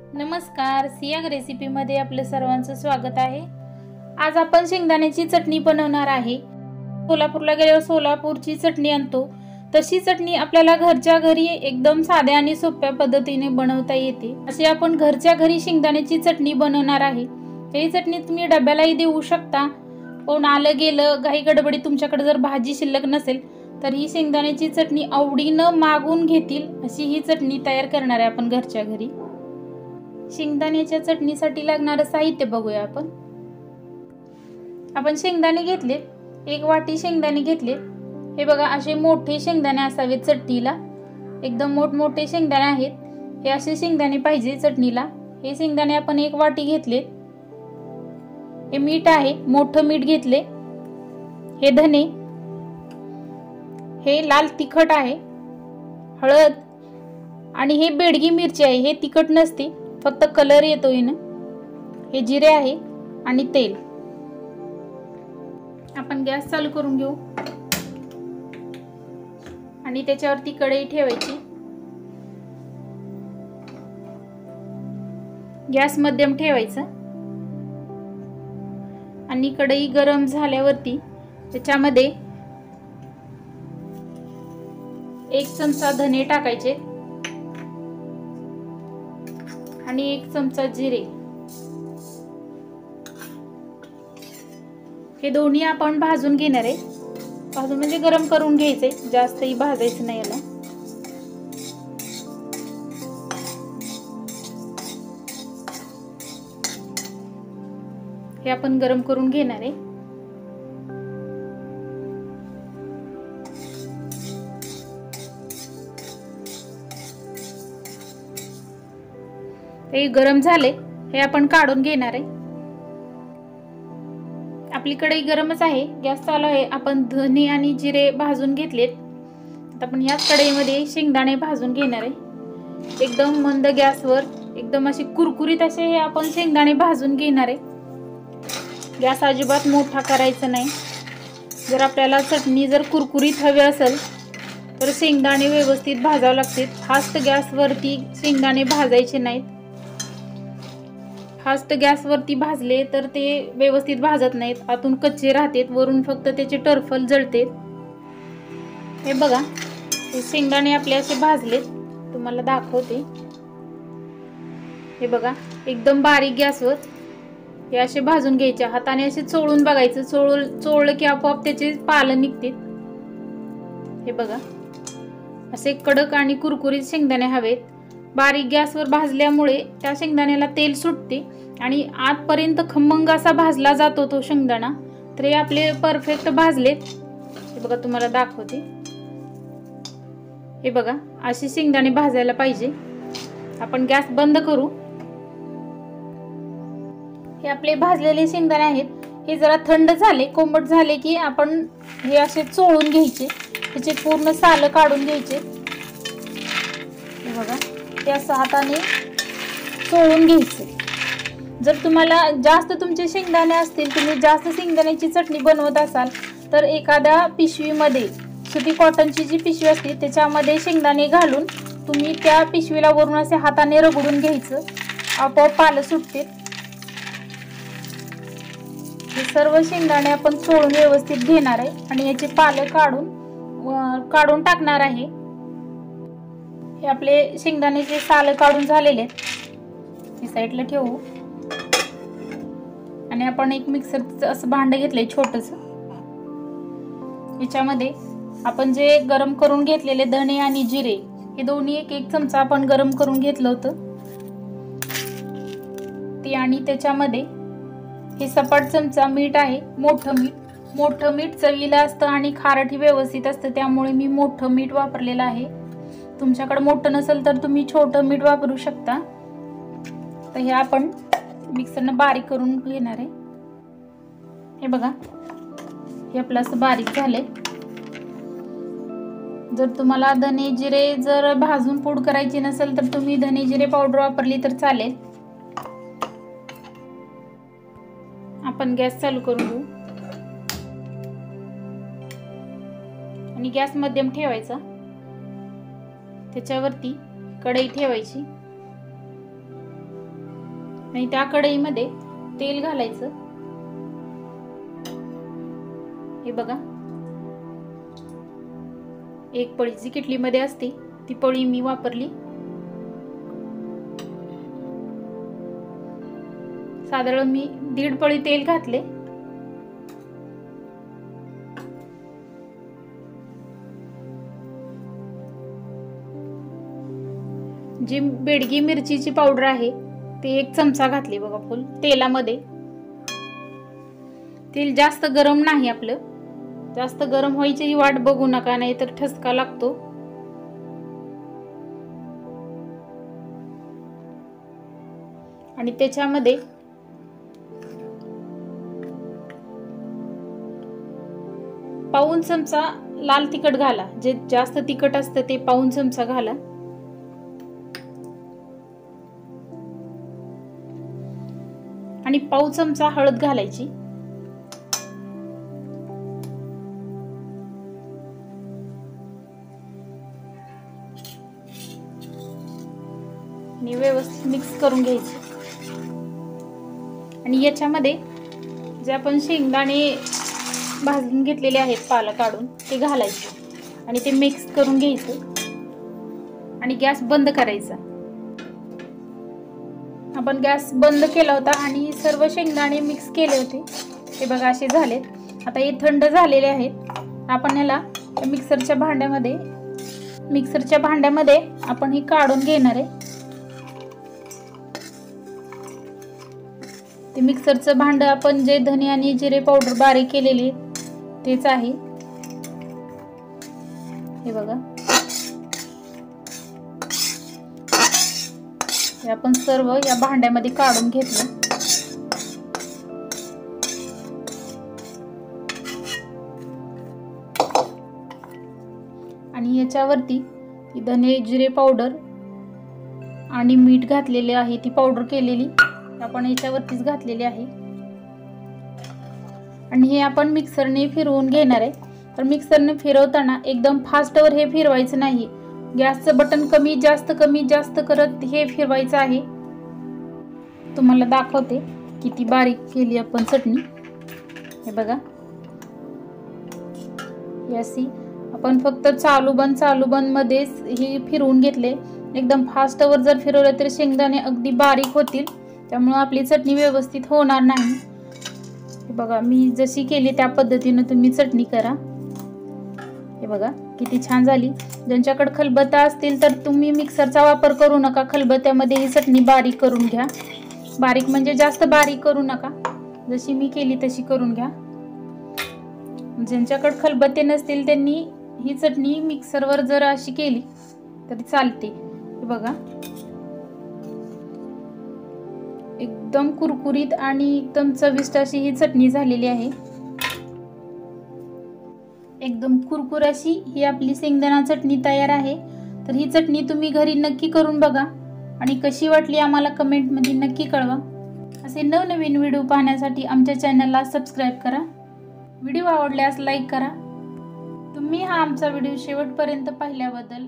नमस्कार, सियाग रेसिपीमध्ये आपलं सर्वांचं स्वागत आहे। आज आपण शेंगदाण्याची चटणी बनवणार आहे। सोलापूरला गेल्यावर सोलापूरची चटणी आणतो तशी चटणी आपल्याला घरच्या घरी एकदम साध्या आणि सोप्या पद्धतीने बनवता येते। अशी आपण घरच्या घरी शेंगदाण्याची चटणी बनवणार आहे। ही चटणी तुम्ही डब्यालाही देऊ शकता। कोण आलं गेलं घाई गडबडीत तुमच्याकडे जर भाजी शिल्लक नसेल तर ही शेंगदाण्याची चटणी आवडीने मागून घेतील अशी ही चटणी तयार करणार आहे आपण घरच्या घरी। शेंगदाण्याच्या चटणीसाठी लागणारे साहित्य बघूया आपण शेंगदाणे घेतले, एक वाटी शेंगदाणे घेतले। हे बघा असे मोठे शेंगदाणे असावेत चटणीला, एकदम मोठमोठे शेंगदाणे आहेत। हे असे शेंगदाणे पाहिजे चटणीला। हे शेंगदाणे आपण एक वाटी घेतले। हे मीठ आहे, मोठं मीठ घेतले। हे धने, हे लाल तिखट आहे, हळद आणि हे बेडगी मिरची आहे। हे तिखट नसते, फक्त कलर येतो इन। हे जिरे आहे आणि तेल। आपण गॅस चालू करून घेऊ आणि त्याच्यावरती कढई ठेवायची। गॅस मध्यम ठेवायचा आणि कढई गरम झाल्यावरती त्याच्यामध्ये 1 चमचा धने टाकायचे आणि 1 चमचा जिरे। हे दोन्ही आपण भाजून घेणार आहे। भाजून म्हणजे गरम करून घ्यायचे, जास्तही भाजायचं नाही याला। हे आपण गरम करून घेणार आहे। हे गरम झाले, हे आपण काढून घेणार आहे। आपली कढई गरमच आहे, गॅस चालू आहे। आपण धने आणि जिरे भाजून घेतलेत। आता आपण याच कढईमध्ये शेंगदाणे भाजून घेणार आहे। एकदम मंद गॅसवर एकदम असे कुरकुरीत असे हे आपण शेंगदाणे भाजून घेणार आहे। गॅस अजिबात मोठा करायचा नाही। जर आपल्याला चटणी जर कुरकुरीत हवी असेल तर शेंगदाणे व्यवस्थित भाजावे लागतात। फास्ट गॅसवरती शेंगदाणे भाजायचे नाहीत। फास्ट गॅसवरती भाजले तर ते व्यवस्थित भाजत नाहीत, आतून कच्चे राहतात, वरून फक्त त्याचे टरफल जळते। हे बघा, हे शेंगदाणे आपले असे भाजलेत, तुम्हाला दाखवते। हे बघा, एकदम बारीक गॅसवर हे असे भाजून घ्यायचे। हाताने असे चोळून बघायचं, चोळलं की आपोआप त्याचे पालं निघते। हे बघा, असे कडक आणि कुरकुरीत शेंगदाणे हवेत। बारीक गॅसवर भाजल्यामुळे त्या शेंगदाण्याला तेल सुटते आणि आतपर्यंत खमंग असा भाजला जातो तो शेंगदाणा। तर हे आपले परफेक्ट भाजलेत। हे बघा, तुम्हाला दाखवते। हे बघा, असे शेंगदाणे भाजायला पाहिजे। आपण गॅस बंद करू। हे आपले भाजलेले शेंगदाणे आहेत। हे जरा थंड झाले, कोमट झाले की आपण हे असे चोळून घ्यायचे, त्याचे पूर्ण साल काढून घ्यायचे। हे बघा, ते असं हाताने चोळून घ्यायचे। जर तुम्हाला जास्त तुमचे शेंगदाणे असतील, तुम्ही जास्त शेंगदाण्याची चटणी बनवत असाल तर एखाद्या पिशवीमध्ये, सुती कॉटनची जी पिशवी असते त्याच्यामध्ये शेंगदाणे घालून तुम्ही त्या पिशवीला वरून असे हाताने रगडून घ्यायचं, आपोआप पालं सुटते। हे सर्व शेंगदाणे आपण चोळून व्यवस्थित घेणार आहे आणि याचे पालं काढून टाकणार आहे। हे आपले शेंगदाण्याचे साल काढून झालेले आहेत, हे साईडला ठेवू। आणि आपण एक मिक्सरचं असं भांड घेतलंय छोटस। याच्यामध्ये आपण जे गरम करून घेतलेले धने आणि जिरे, हे दोन्ही 1 चमचा आपण गरम करून घेतलं होतं ते, आणि त्याच्यामध्ये हे सपाट चमचा मीठ आहे, मोठं मीठ चवीला असतं आणि खारट व्यवस्थित असतं, त्यामुळे मी मोठं मीठ वापरलेलं आहे। तुमच्याकडे मोठं नसेल तर तुम्ही छोटं मीठ वापरू शकता। तर हे आपण मिक्सरने बारीक करून घेणार आहे। हे बघा, हे आपलं असं बारीक झालंय। जर तुम्हाला धने जिरे जर भाजून पूड करायची नसेल तर तुम्ही धने जिरे पावडर वापरली तर चालेल। आपण गॅस चालू करून घेऊ आणि गॅस मध्यम ठेवायचा। त्याच्यावरती कढई ठेवायची आणि त्या कढईमध्ये तेल घालायचं। हे बघा, एक पळी जी किटलीमध्ये असते ती पळी मी वापरली। साधारण मी 1.5 पळी तेल घातले। जी बेडगी मिरचीची पावडर आहे ती 1 चमचा घातली बघा फुल तेलामध्ये। तेल जास्त गरम नाही, आपलं जास्त गरम व्हायची वाट बघू नका, नाहीतर ठसका लागतो। आणि त्याच्यामध्ये पाऊण चमचा लाल तिखट घाला, जे जास्त तिखट असतं ते पाऊण चमचा घाला। आणि पाव चमचा हळद घालायची। आणि व्यवस्थित मिक्स करून घ्यायचं। आणि याच्यामध्ये जे आपण शेंगदाणे भाजून घेतलेले आहेत पाला काढून ते घालायचे आणि ते मिक्स करून घ्यायचं आणि गॅस बंद करायचा। आपण गॅस बंद केला होता आणि सर्व शेंगदाणे मिक्स केले होते, हे बघा असे झालेत। आता हे थंड झालेले आहेत। आपण याला मिक्सरच्या भांड्यामध्ये आपण हे काढून घेणार आहे। ते मिक्सरचं भांड आपण जे धने आणि जिरे पावडर बारीक केलेली तेच आहे, हे बघा। हे आपण सर्व या भांड्यामध्ये काढून घेतलं। आणि याच्यावरती ती धने जिरे पावडर आणि मीठ घातलेले आहे, ती पावडर केलेली आपण याच्यावरतीच घातलेली आहे। आणि हे आपण मिक्सरने फिरवून घेणार आहे। तर मिक्सरने फिरवताना एकदम फास्टवर हे फिरवायचं नाही, गॅसचं बटन कमी जास्त करत हे फिरवायचं आहे। तुम्हाला दाखवते किती बारीक केली आपण चटणी, हे बघा। यासी आपण फक्त चालू बंद मध्येच हे फिरवून घेतले। एकदम फास्टवर जर फिरवलं तर शेंगदाणे अगदी बारीक होतील, त्यामुळे आपली चटणी व्यवस्थित होणार नाही। हे बघा, मी जशी केली त्या पद्धतीने तुम्ही चटणी करा। हे बघा किती छान झाली। ज्यांच्याकडे खलबत्ता असतील तर तुम्ही मिक्सरचा वापर करू नका, खलबत्त्यामध्ये ही चटणी बारीक करून घ्या। बारीक म्हणजे जास्त बारीक करू नका, जशी मी केली तशी करून घ्या। ज्यांच्याकडे खलबत्ते नसतील त्यांनी ही चटणी मिक्सरवर जर अशी केली तरी चालते। हे बघा, एकदम कुरकुरीत आणि एकदम चविष्ट अशी ही चटणी झालेली आहे। एकदम कुरकुर अशी ही आपली शेंगदाणा चटणी तयार आहे। तर ही चटणी तुम्ही घरी नक्की करून बघा आणि कशी वाटली आम्हाला कमेंटमध्ये नक्की कळवा। असे नवनवीन व्हिडिओ पाहण्यासाठी आमच्या चॅनलला सबस्क्राईब करा। व्हिडिओ आवडल्यास लाईक करा। तुम्ही हा आमचा व्हिडिओ शेवटपर्यंत पाहिल्याबद्दल